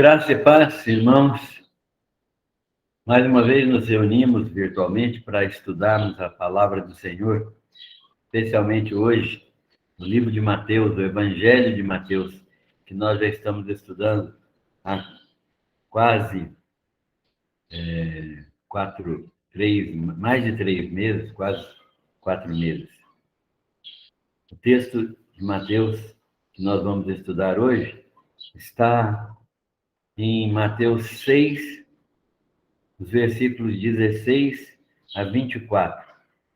Graça e paz, irmãos. Mais uma vez nos reunimos virtualmente para estudarmos a palavra do Senhor, especialmente hoje, no livro de Mateus, o Evangelho de Mateus, que nós já estamos estudando há quase mais de 3 meses, quase 4 meses. O texto de Mateus que nós vamos estudar hoje está em Mateus 6, os versículos 16 a 24.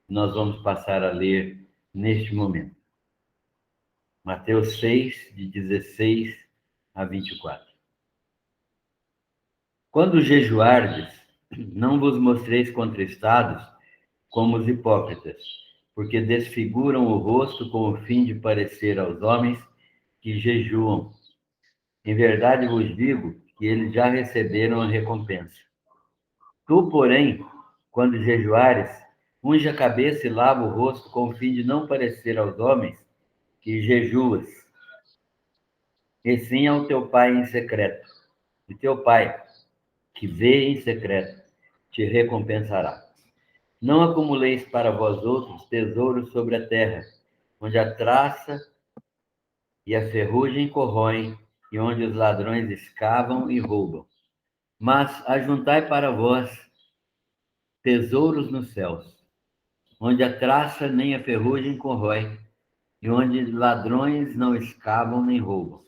Nós vamos passar a ler neste momento. Mateus 6, de 16 a 24. Quando jejuardes, não vos mostreis contristados como os hipócritas, porque desfiguram o rosto com o fim de parecer aos homens que jejuam. Em verdade vos digo que eles já receberam a recompensa. Tu, porém, quando jejuares, unge a cabeça e lava o rosto com o fim de não parecer aos homens que jejuas, e sim ao teu pai em secreto. E teu pai, que vê em secreto, te recompensará. Não acumuleis para vós outros tesouros sobre a terra, onde a traça e a ferrugem corroem, e onde os ladrões escavam e roubam. Mas ajuntai para vós tesouros nos céus, onde a traça nem a ferrugem corrói, e onde ladrões não escavam nem roubam.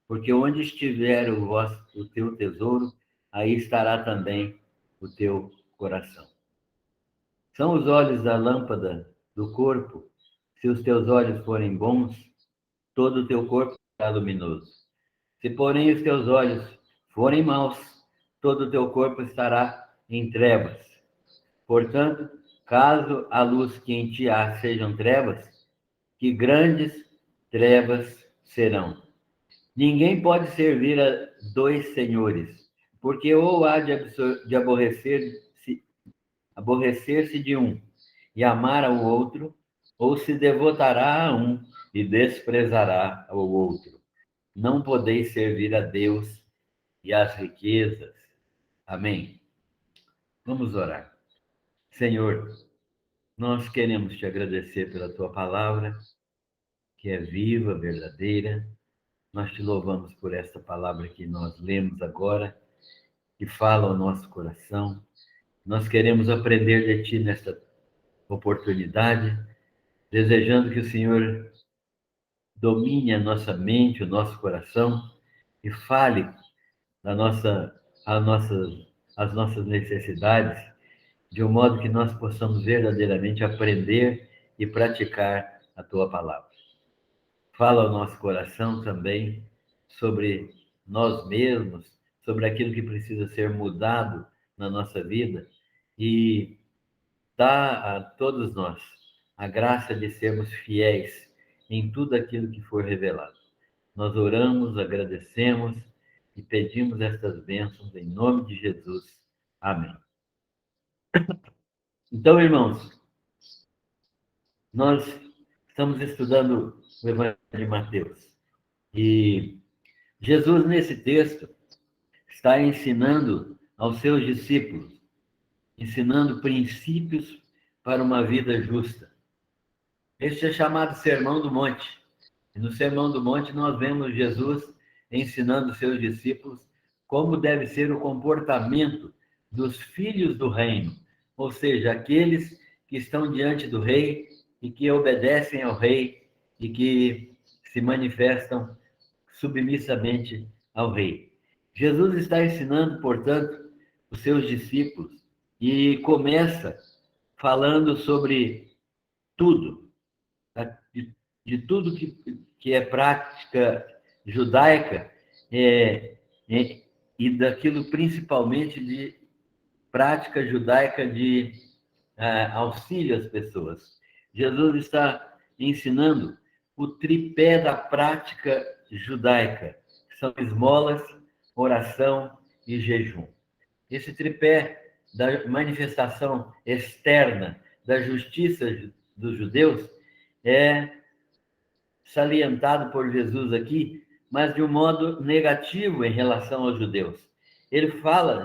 Porque onde estiver o teu tesouro, aí estará também o teu coração. São os olhos da lâmpada do corpo. Se os teus olhos forem bons, todo o teu corpo será luminoso. Se, porém, os teus olhos forem maus, todo o teu corpo estará em trevas. Portanto, caso a luz que em ti há sejam trevas, que grandes trevas serão. Ninguém pode servir a dois senhores, porque ou há de aborrecer-se de um e amar ao outro, ou se devotará a um e desprezará ao outro. Não podeis servir a Deus e às riquezas. Amém. Vamos orar. Senhor, nós queremos te agradecer pela tua palavra, que é viva, verdadeira. Nós te louvamos por esta palavra que nós lemos agora, que fala ao nosso coração. Nós queremos aprender de ti nesta oportunidade, desejando que o Senhor domine a nossa mente, o nosso coração e fale as nossas necessidades, de um modo que nós possamos verdadeiramente aprender e praticar a tua palavra. Fala ao nosso coração também sobre nós mesmos, sobre aquilo que precisa ser mudado na nossa vida e dá a todos nós a graça de sermos fiéis em tudo aquilo que for revelado. Nós oramos, agradecemos e pedimos estas bênçãos em nome de Jesus. Amém. Então, irmãos, nós estamos estudando o Evangelho de Mateus. E Jesus, nesse texto, está ensinando aos seus discípulos, ensinando princípios para uma vida justa. Este é chamado Sermão do Monte. E no Sermão do Monte nós vemos Jesus ensinando seus discípulos como deve ser o comportamento dos filhos do reino, ou seja, aqueles que estão diante do rei e que obedecem ao rei e que se manifestam submissamente ao rei. Jesus está ensinando, portanto, os seus discípulos e começa falando sobre tudo, de tudo que é prática judaica e daquilo principalmente de prática judaica de auxílio às pessoas. Jesus está ensinando o tripé da prática judaica, que são esmolas, oração e jejum. Esse tripé da manifestação externa da justiça dos judeus é salientado por Jesus aqui, mas de um modo negativo em relação aos judeus.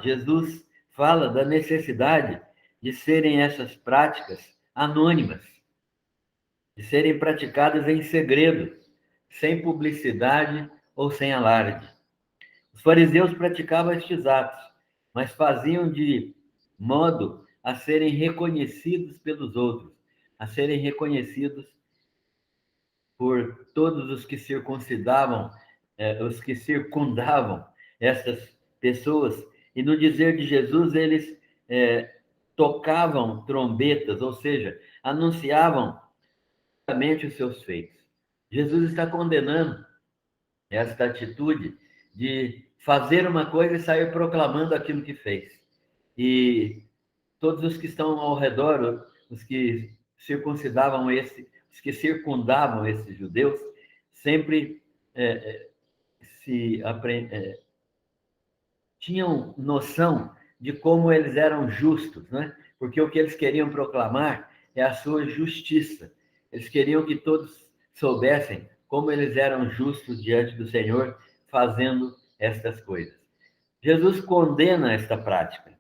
Jesus fala da necessidade de serem essas práticas anônimas, de serem praticadas em segredo, sem publicidade ou sem alarde. Os fariseus praticavam estes atos, mas faziam de modo a serem reconhecidos pelos outros, a serem reconhecidos por todos os que os que circundavam essas pessoas. E no dizer de Jesus, eles tocavam trombetas, ou seja, anunciavam claramente os seus feitos. Jesus está condenando esta atitude de fazer uma coisa e sair proclamando aquilo que fez. E todos os que estão ao redor, os que os que circundavam esses judeus, sempre tinham noção de como eles eram justos, né? Porque o que eles queriam proclamar é a sua justiça. Eles queriam que todos soubessem como eles eram justos diante do Senhor, fazendo estas coisas. Jesus condena esta prática.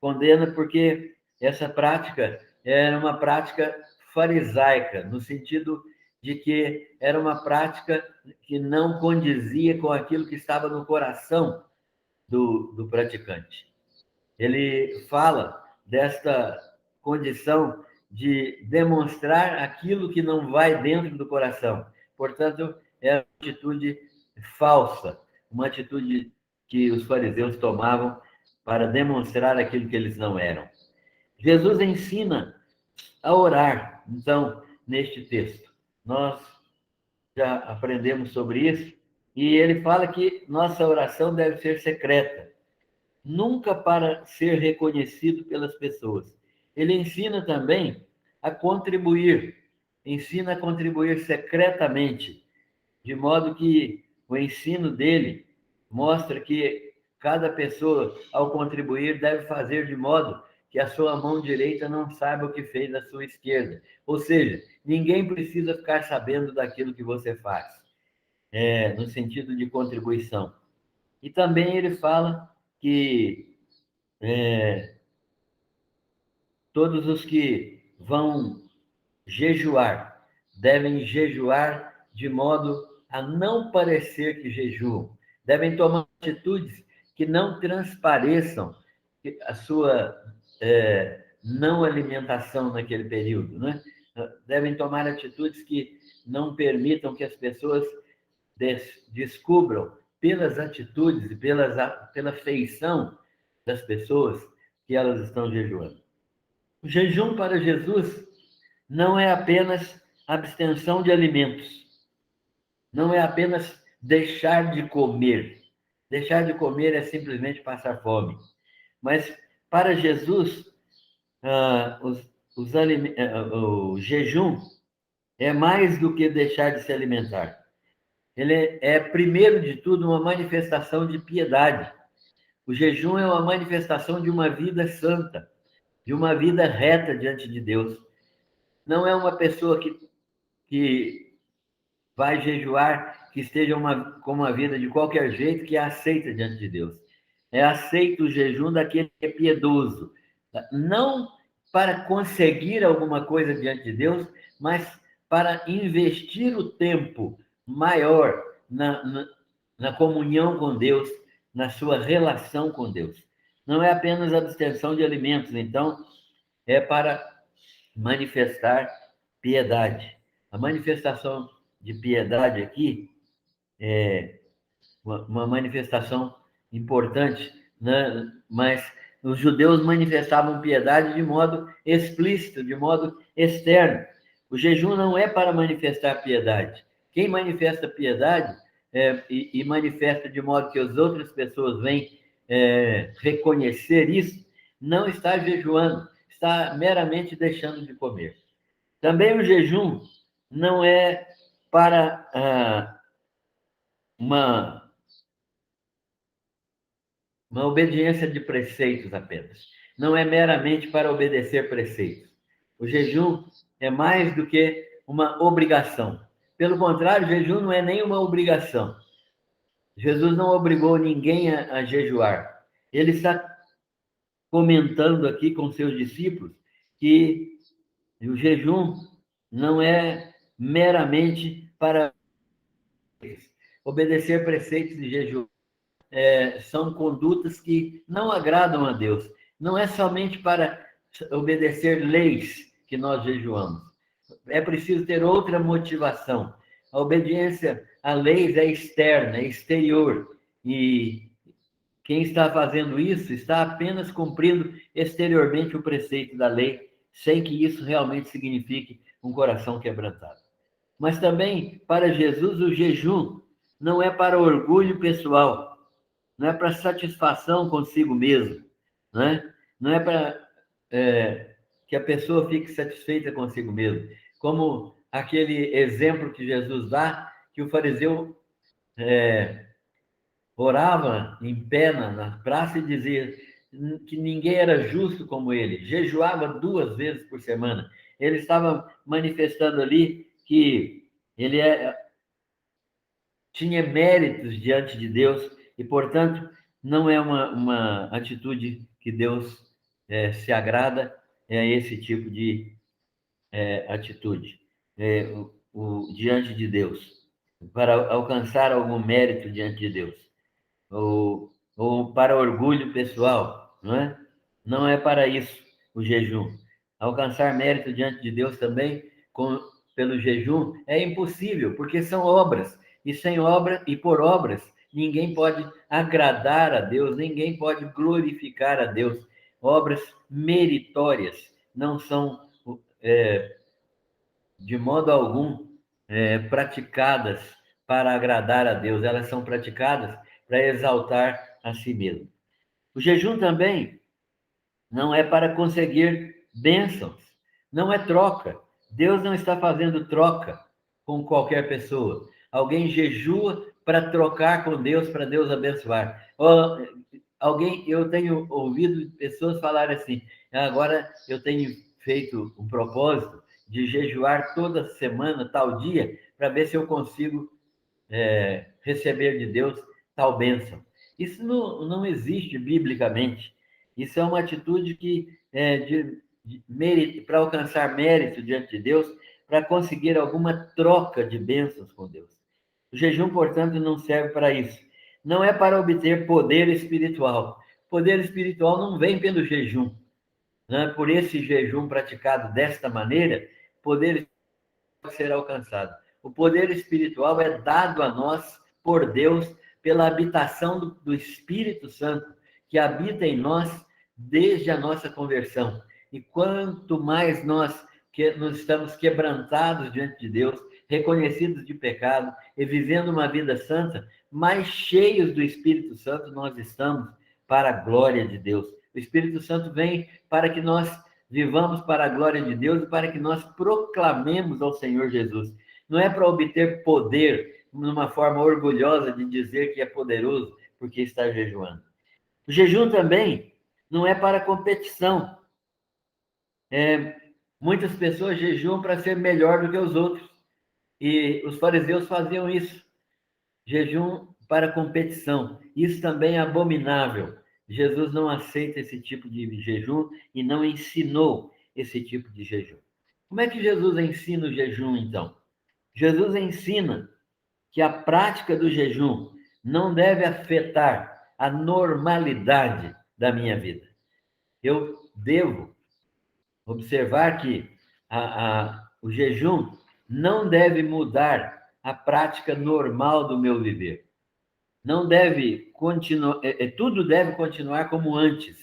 Condena porque essa prática era uma prática farisaica, no sentido de que era uma prática que não condizia com aquilo que estava no coração do praticante. Ele fala desta condição de demonstrar aquilo que não vai dentro do coração. Portanto, é uma atitude falsa, uma atitude que os fariseus tomavam para demonstrar aquilo que eles não eram. Jesus ensina a orar, então, neste texto. Nós já aprendemos sobre isso, e ele fala que nossa oração deve ser secreta, nunca para ser reconhecido pelas pessoas. Ele ensina também a contribuir, ensina a contribuir secretamente, de modo que o ensino dele mostra que cada pessoa, ao contribuir, deve fazer de modo que a sua mão direita não saiba o que fez a sua esquerda. Ou seja, ninguém precisa ficar sabendo daquilo que você faz, no sentido de contribuição. E também ele fala que todos os que vão jejuar devem jejuar de modo a não parecer que jejuam. Devem tomar atitudes que não transpareçam a sua não alimentação naquele período, né? Devem tomar atitudes que não permitam que as pessoas descubram pelas atitudes e pela feição das pessoas que elas estão jejuando. O jejum para Jesus não é apenas abstenção de alimentos, não é apenas deixar de comer. Deixar de comer é simplesmente passar fome. Mas para Jesus, o jejum é mais do que deixar de se alimentar. Ele é, primeiro de tudo, uma manifestação de piedade. O jejum é uma manifestação de uma vida santa, de uma vida reta diante de Deus. Não é uma pessoa que vai jejuar, que esteja com uma vida de qualquer jeito, que é aceita diante de Deus. É aceito o jejum daquele que é piedoso. Não para conseguir alguma coisa diante de Deus, mas para investir o tempo maior na comunhão com Deus, na sua relação com Deus. Não é apenas a abstenção de alimentos, então, é para manifestar piedade. A manifestação de piedade aqui é uma manifestação importante, né? Mas os judeus manifestavam piedade de modo explícito, de modo externo. O jejum não é para manifestar piedade. Quem manifesta piedade e manifesta de modo que as outras pessoas venham reconhecer isso, não está jejuando, está meramente deixando de comer. Também o jejum não é para uma obediência de preceitos apenas. Não é meramente para obedecer preceitos. O jejum é mais do que uma obrigação. Pelo contrário, o jejum não é nem uma obrigação. Jesus não obrigou ninguém a jejuar. Ele está comentando aqui com seus discípulos que o jejum não é meramente para obedecer preceitos de jejum. São condutas que não agradam a Deus. Não é somente para obedecer leis que nós jejuamos. É preciso ter outra motivação. A obediência a leis é externa, é exterior. E quem está fazendo isso está apenas cumprindo exteriormente o preceito da lei, sem que isso realmente signifique um coração quebrantado. Mas também, para Jesus, o jejum não é para orgulho pessoal, não é para satisfação consigo mesmo, né? Não é para que a pessoa fique satisfeita consigo mesmo. Como aquele exemplo que Jesus dá, que o fariseu orava em pé na praça e dizia que ninguém era justo como ele, jejuava 2 vezes por semana. Ele estava manifestando ali que ele tinha méritos diante de Deus e, portanto, não é uma atitude que Deus se agrada, é esse tipo de atitude diante de Deus, para alcançar algum mérito diante de Deus, ou para orgulho pessoal, não é? Não é para isso o jejum. Alcançar mérito diante de Deus também pelo jejum é impossível, porque são obras, e sem obra e por obras ninguém pode agradar a Deus, ninguém pode glorificar a Deus. Obras meritórias não são de modo algum praticadas para agradar a Deus, elas são praticadas para exaltar a si mesmo. O jejum também não é para conseguir bênçãos, não é troca. Deus não está fazendo troca com qualquer pessoa. Alguém jejua para trocar com Deus, para Deus abençoar. Eu tenho ouvido pessoas falarem assim: agora eu tenho feito um propósito de jejuar toda semana, tal dia, para ver se eu consigo receber de Deus tal bênção. Isso não existe biblicamente. Isso é uma atitude que para alcançar mérito diante de Deus, para conseguir alguma troca de bênçãos com Deus. O jejum, portanto, não serve para isso. Não é para obter poder espiritual. Poder espiritual não vem pelo jejum. Né? Por esse jejum praticado desta maneira, poder pode ser alcançado. O poder espiritual é dado a nós por Deus pela habitação do Espírito Santo, que habita em nós desde a nossa conversão. E quanto mais nós nos estamos quebrantados diante de Deus, reconhecidos de pecado e vivendo uma vida santa, mais cheios do Espírito Santo nós estamos para a glória de Deus. O Espírito Santo vem para que nós vivamos para a glória de Deus e para que nós proclamemos ao Senhor Jesus. Não é para obter poder numa forma orgulhosa de dizer que é poderoso porque está jejuando. O jejum também não é para competição. Muitas pessoas jejuam para ser melhor do que os outros. E os fariseus faziam isso. Jejum para competição. Isso também é abominável. Jesus não aceita esse tipo de jejum e não ensinou esse tipo de jejum. Como é que Jesus ensina o jejum, então? Jesus ensina que a prática do jejum não deve afetar a normalidade da minha vida. Eu devo observar que o jejum não deve mudar a prática normal do meu viver. Não deve continuar, tudo deve continuar como antes.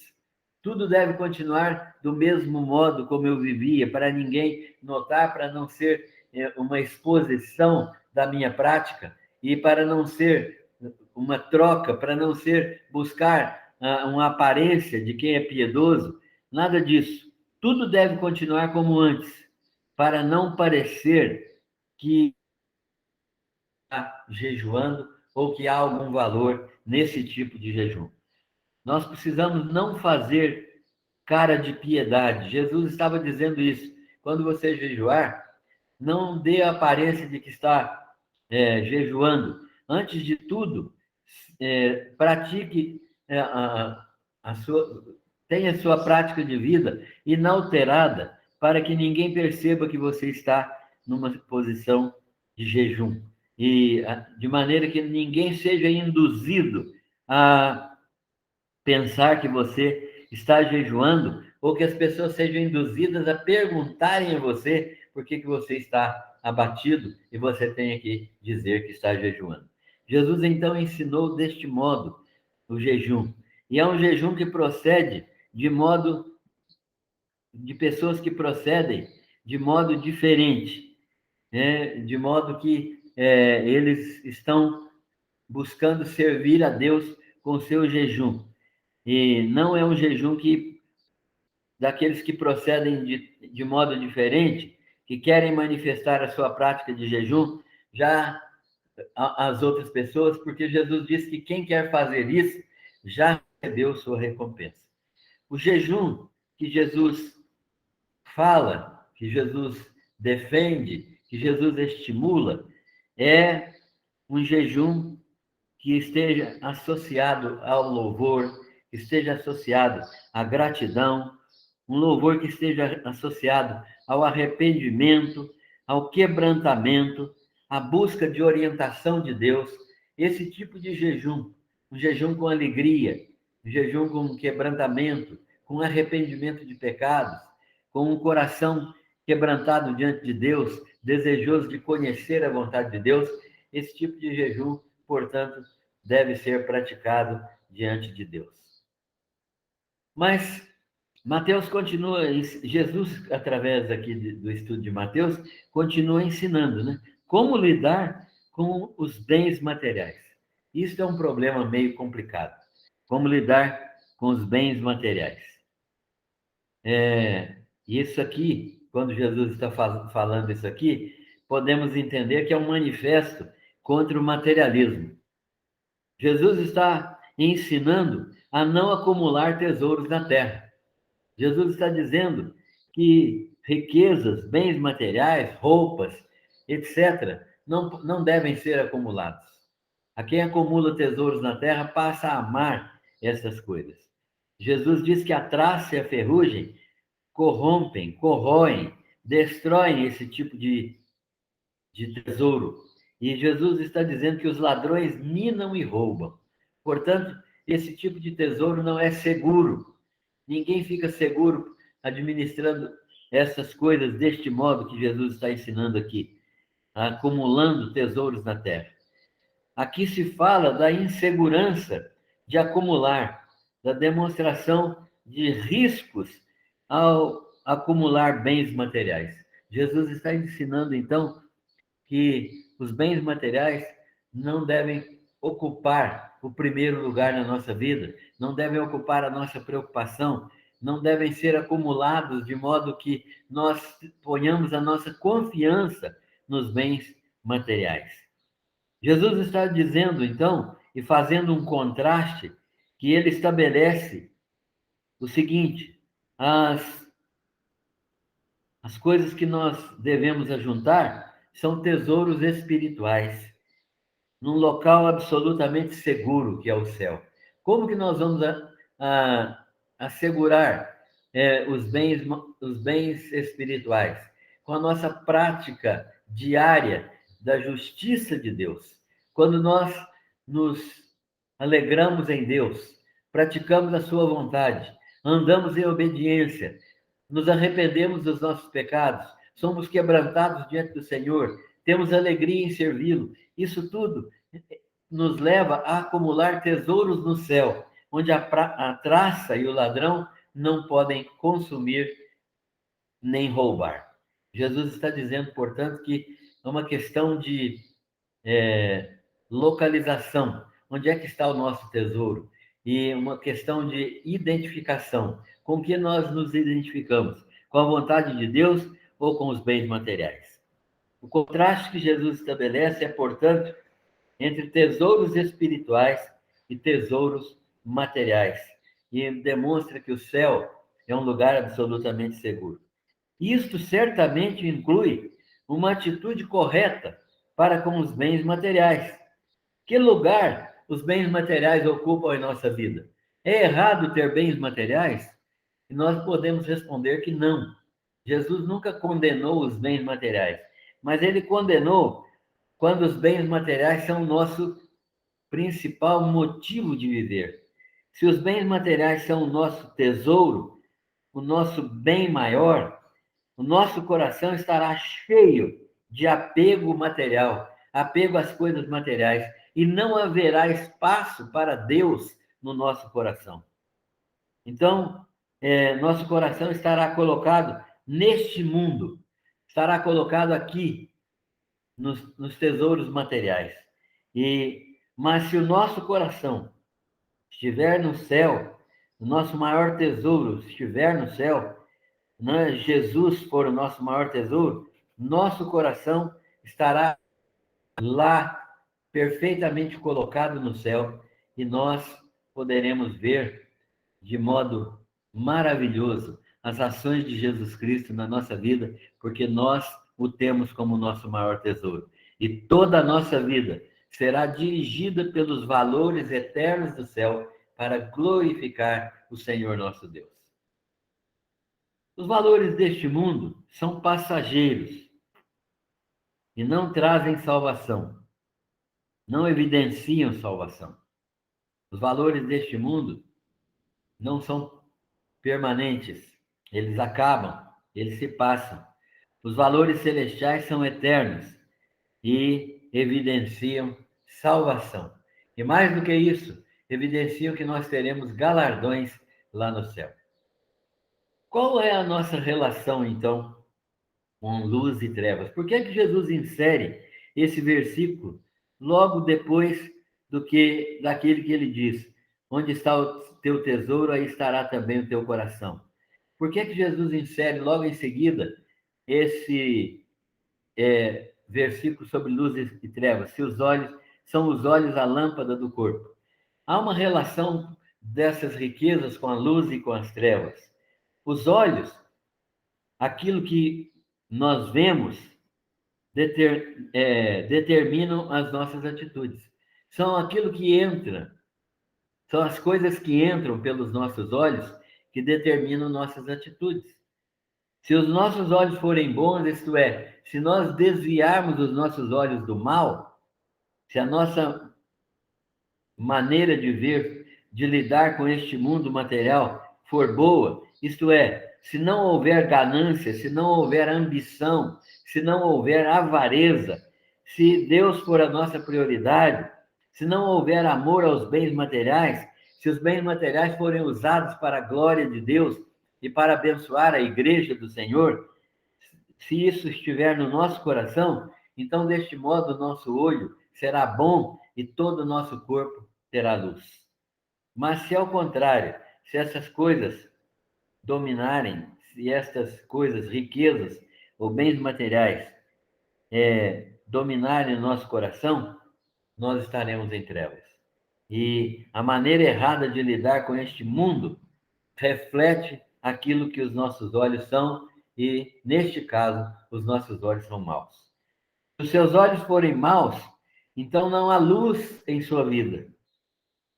Tudo deve continuar do mesmo modo como eu vivia, para ninguém notar, para não ser uma exposição da minha prática e para não ser uma troca, para não ser buscar uma aparência de quem é piedoso, nada disso. Tudo deve continuar como antes, para não parecer que está jejuando ou que há algum valor nesse tipo de jejum. Nós precisamos não fazer cara de piedade. Jesus estava dizendo isso. Quando você jejuar, não dê a aparência de que está jejuando. Antes de tudo, pratique tenha a sua prática de vida inalterada, para que ninguém perceba que você está numa posição de jejum. E de maneira que ninguém seja induzido a pensar que você está jejuando, ou que as pessoas sejam induzidas a perguntarem a você por que você está abatido e você tenha que dizer que está jejuando. Jesus, então, ensinou deste modo o jejum. E é um jejum que procede de pessoas que procedem de modo diferente, né? De modo que eles estão buscando servir a Deus com o seu jejum. E não é um jejum daqueles que procedem de modo diferente, que querem manifestar a sua prática de jejum já às outras pessoas, porque Jesus disse que quem quer fazer isso já recebeu sua recompensa. O jejum que Jesus fala, que Jesus defende, que Jesus estimula, é um jejum que esteja associado ao louvor, que esteja associado à gratidão, um louvor que esteja associado ao arrependimento, ao quebrantamento, à busca de orientação de Deus. Esse tipo de jejum, um jejum com alegria, um jejum com quebrantamento, com arrependimento de pecados, com um coração quebrantado diante de Deus, desejoso de conhecer a vontade de Deus, esse tipo de jejum, portanto, deve ser praticado diante de Deus. Mas Mateus continua, Jesus, através aqui do estudo de Mateus, continua ensinando, né? Como lidar com os bens materiais. Isso é um problema meio complicado. Como lidar com os bens materiais. Isso aqui, quando Jesus está falando isso aqui, podemos entender que é um manifesto contra o materialismo. Jesus está ensinando a não acumular tesouros na terra. Jesus está dizendo que riquezas, bens materiais, roupas, etc., não devem ser acumulados. A quem acumula tesouros na terra passa a amar essas coisas. Jesus diz que a traça e a ferrugem corrompem, corroem, destroem esse tipo de tesouro. E Jesus está dizendo que os ladrões minam e roubam. Portanto, esse tipo de tesouro não é seguro. Ninguém fica seguro administrando essas coisas deste modo que Jesus está ensinando aqui, acumulando tesouros na terra. Aqui se fala da insegurança de acumular, da demonstração de riscos ao acumular bens materiais. Jesus está ensinando, então, que os bens materiais não devem ocupar o primeiro lugar na nossa vida, não devem ocupar a nossa preocupação, não devem ser acumulados de modo que nós ponhamos a nossa confiança nos bens materiais. Jesus está dizendo, então, e fazendo um contraste, que ele estabelece o seguinte: as coisas que nós devemos ajuntar são tesouros espirituais, num local absolutamente seguro, que é o céu. Como que nós vamos assegurar os bens espirituais? Com a nossa prática diária da justiça de Deus. Quando nós nos alegramos em Deus, praticamos a sua vontade, andamos em obediência, nos arrependemos dos nossos pecados, somos quebrantados diante do Senhor, temos alegria em servi-lo. Isso tudo nos leva a acumular tesouros no céu, onde a traça e o ladrão não podem consumir nem roubar. Jesus está dizendo, portanto, que é uma questão de localização. Onde é que está o nosso tesouro? E uma questão de identificação. Com que nós nos identificamos? Com a vontade de Deus ou com os bens materiais? O contraste que Jesus estabelece é, portanto, entre tesouros espirituais e tesouros materiais. E demonstra que o céu é um lugar absolutamente seguro. Isto certamente inclui uma atitude correta para com os bens materiais. Que lugar os bens materiais ocupam em nossa vida? É errado ter bens materiais? E nós podemos responder que não. Jesus nunca condenou os bens materiais, mas ele condenou quando os bens materiais são o nosso principal motivo de viver. Se os bens materiais são o nosso tesouro, o nosso bem maior, o nosso coração estará cheio de apego material, apego às coisas materiais, e não haverá espaço para Deus no nosso coração. Então, nosso coração estará colocado neste mundo, estará colocado aqui, nos tesouros materiais. Mas se o nosso coração estiver no céu, o nosso maior tesouro estiver no céu, né, Jesus for o nosso maior tesouro, nosso coração estará lá, perfeitamente colocado no céu, e nós poderemos ver de modo maravilhoso as ações de Jesus Cristo na nossa vida, porque nós o temos como nosso maior tesouro. E toda a nossa vida será dirigida pelos valores eternos do céu para glorificar o Senhor nosso Deus. Os valores deste mundo são passageiros e não trazem salvação, não evidenciam salvação. Os valores deste mundo não são permanentes, eles acabam, eles se passam. Os valores celestiais são eternos e evidenciam salvação. E mais do que isso, evidenciam que nós teremos galardões lá no céu. Qual é a nossa relação, então, com luz e trevas? Por que Jesus insere esse versículo logo depois daquele que ele diz: onde está o teu tesouro, aí estará também o teu coração? Por que Jesus insere logo em seguida esse versículo sobre luz e trevas? Se os olhos são os olhos a lâmpada do corpo. Há uma relação dessas riquezas com a luz e com as trevas. Os olhos, aquilo que nós vemos, determinam as nossas atitudes. São aquilo que entra, são as coisas que entram pelos nossos olhos que determinam nossas atitudes. Se os nossos olhos forem bons, isto é, se nós desviarmos os nossos olhos do mal, se a nossa maneira de ver, de lidar com este mundo material for boa, isto é, se não houver ganância, se não houver ambição, se não houver avareza, se Deus for a nossa prioridade, se não houver amor aos bens materiais, se os bens materiais forem usados para a glória de Deus e para abençoar a igreja do Senhor, se isso estiver no nosso coração, então deste modo o nosso olho será bom e todo o nosso corpo terá luz. Mas se ao contrário, se essas coisas dominarem, se estas coisas, riquezas ou bens materiais, dominarem o nosso coração, nós estaremos em trevas. E a maneira errada de lidar com este mundo reflete aquilo que os nossos olhos são, e, neste caso, os nossos olhos são maus. Se os seus olhos forem maus, então não há luz em sua vida.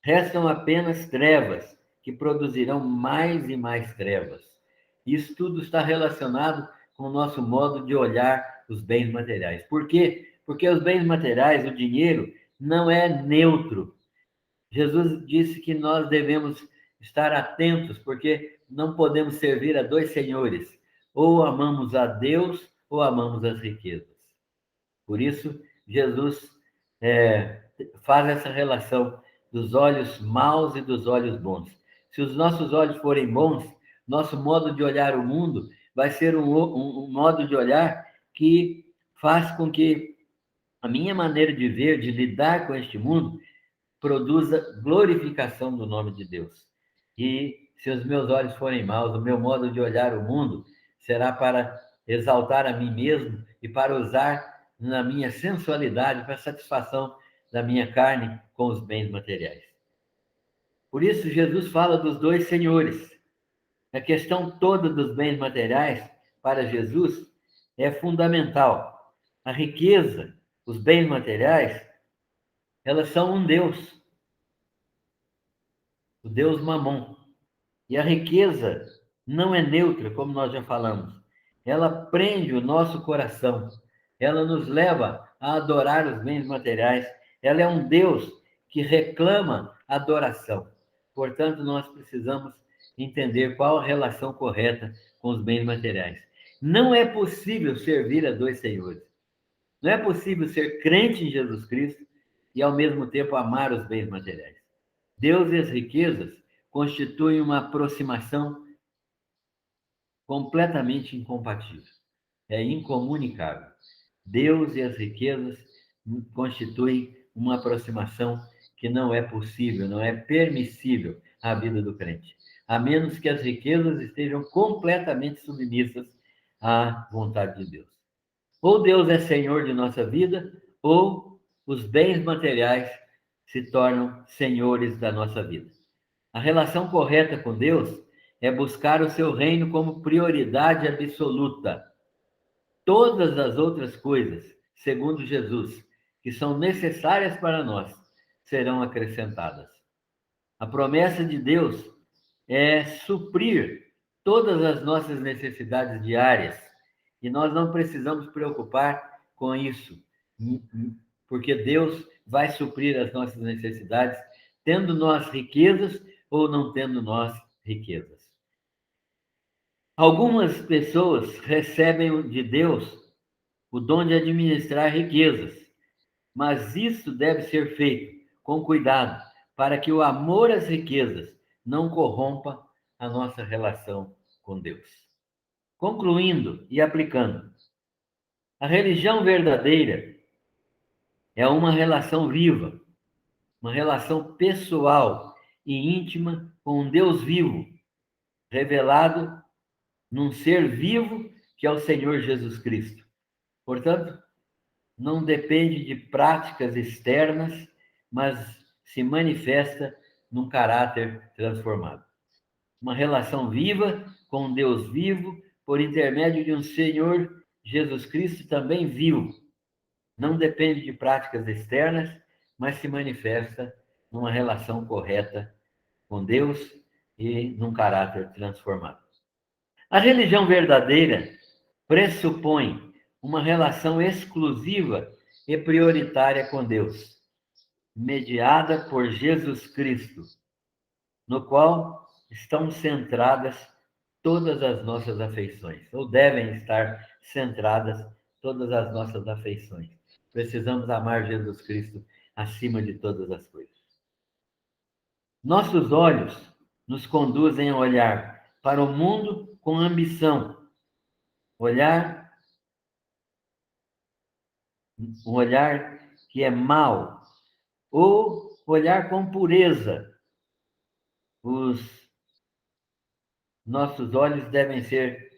Restam apenas trevas, que produzirão mais e mais trevas. Isso tudo está relacionado com o nosso modo de olhar os bens materiais. Por quê? Porque os bens materiais, o dinheiro, não é neutro. Jesus disse que nós devemos estar atentos, porque não podemos servir a dois senhores. Ou amamos a Deus, ou amamos as riquezas. Por isso, Jesus faz essa relação dos olhos maus e dos olhos bons. Se os nossos olhos forem bons, nosso modo de olhar o mundo vai ser um modo de olhar que faz com que a minha maneira de ver, de lidar com este mundo, produza glorificação do nome de Deus. E se os meus olhos forem maus, o meu modo de olhar o mundo será para exaltar a mim mesmo e para usar na minha sensualidade, para a satisfação da minha carne com os bens materiais. Por isso, Jesus fala dos dois senhores. A questão toda dos bens materiais, para Jesus, é fundamental. A riqueza, os bens materiais, elas são um Deus. o Deus Mamon. E a riqueza não é neutra, como nós já falamos. Ela prende o nosso coração. Ela nos leva a adorar os bens materiais. Ela é um Deus que reclama adoração. Portanto, nós precisamos entender qual a relação correta com os bens materiais. Não é possível servir a dois senhores. Não é possível ser crente em Jesus Cristo e, ao mesmo tempo, amar os bens materiais. Deus e as riquezas constituem uma aproximação completamente incompatível. É incomunicável. Deus e as riquezas constituem uma aproximação que não é possível, não é permissível à vida do crente, a menos que as riquezas estejam completamente submissas à vontade de Deus. Ou Deus é Senhor de nossa vida, ou os bens materiais se tornam senhores da nossa vida. A relação correta com Deus é buscar o seu reino como prioridade absoluta. Todas as outras coisas, segundo Jesus, que são necessárias para nós, serão acrescentadas. A promessa de Deus é suprir todas as nossas necessidades diárias e nós não precisamos preocupar com isso, porque Deus vai suprir as nossas necessidades, tendo nós riquezas ou não tendo nós riquezas. Algumas pessoas recebem de Deus o dom de administrar riquezas, mas isso deve ser feito com cuidado, para que o amor às riquezas não corrompa a nossa relação com Deus. Concluindo e aplicando, a religião verdadeira é uma relação viva, uma relação pessoal e íntima com um Deus vivo, revelado num ser vivo que é o Senhor Jesus Cristo. Portanto, não depende de práticas externas, mas se manifesta num caráter transformado. Uma relação viva com um Deus vivo, por intermédio de um Senhor Jesus Cristo também vivo. Não depende de práticas externas, mas se manifesta numa relação correta com Deus e num caráter transformado. A religião verdadeira pressupõe uma relação exclusiva e prioritária com Deus, mediada por Jesus Cristo, no qual estão centradas todas as nossas afeições, ou devem estar centradas todas as nossas afeições. Precisamos amar Jesus Cristo acima de todas as coisas. Nossos olhos nos conduzem a olhar para o mundo com ambição, um olhar que é mau, ou olhar com pureza. Os nossos olhos devem ser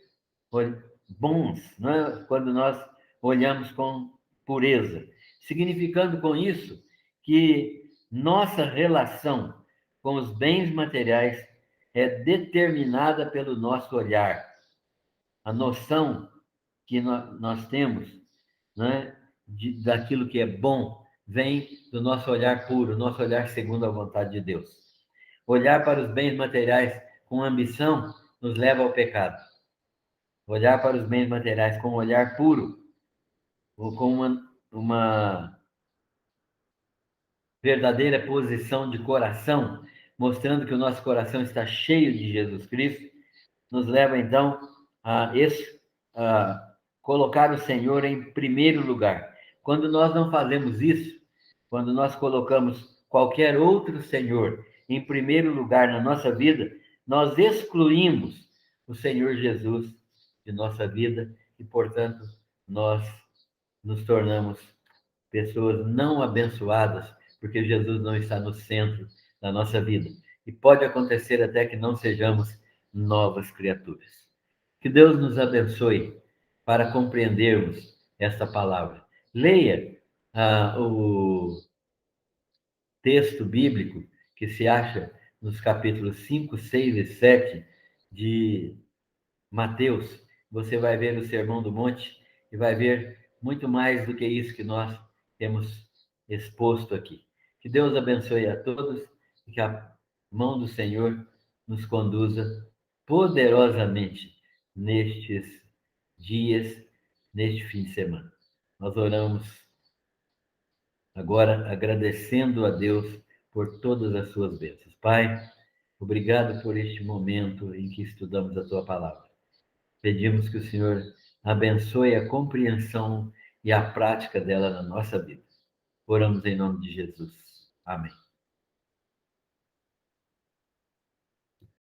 bons, não é? Quando nós olhamos com pureza, significando com isso que nossa relação com os bens materiais é determinada pelo nosso olhar. A noção que nós temos, né, daquilo que é bom vem do nosso olhar puro, nosso olhar segundo a vontade de Deus. Olhar para os bens materiais com ambição nos leva ao pecado. Olhar para os bens materiais com um olhar puro, ou com uma verdadeira posição de coração, mostrando que o nosso coração está cheio de Jesus Cristo, nos leva então a colocar o Senhor em primeiro lugar. Quando nós não fazemos isso, quando nós colocamos qualquer outro Senhor em primeiro lugar na nossa vida, nós excluímos o Senhor Jesus de nossa vida e, portanto, nós nos tornamos pessoas não abençoadas, porque Jesus não está no centro da nossa vida. E pode acontecer até que não sejamos novas criaturas. Que Deus nos abençoe para compreendermos esta palavra. Leia o texto bíblico que se acha nos capítulos 5, 6 e 7 de Mateus. Você vai ver o Sermão do Monte e vai ver muito mais do que isso que nós temos exposto aqui. Que Deus abençoe a todos e que a mão do Senhor nos conduza poderosamente nestes dias, neste fim de semana. Nós oramos agora agradecendo a Deus por todas as suas bênçãos. Pai, obrigado por este momento em que estudamos a tua palavra. Pedimos que o Senhor abençoe a compreensão e a prática dela na nossa vida. Oramos em nome de Jesus. Amém.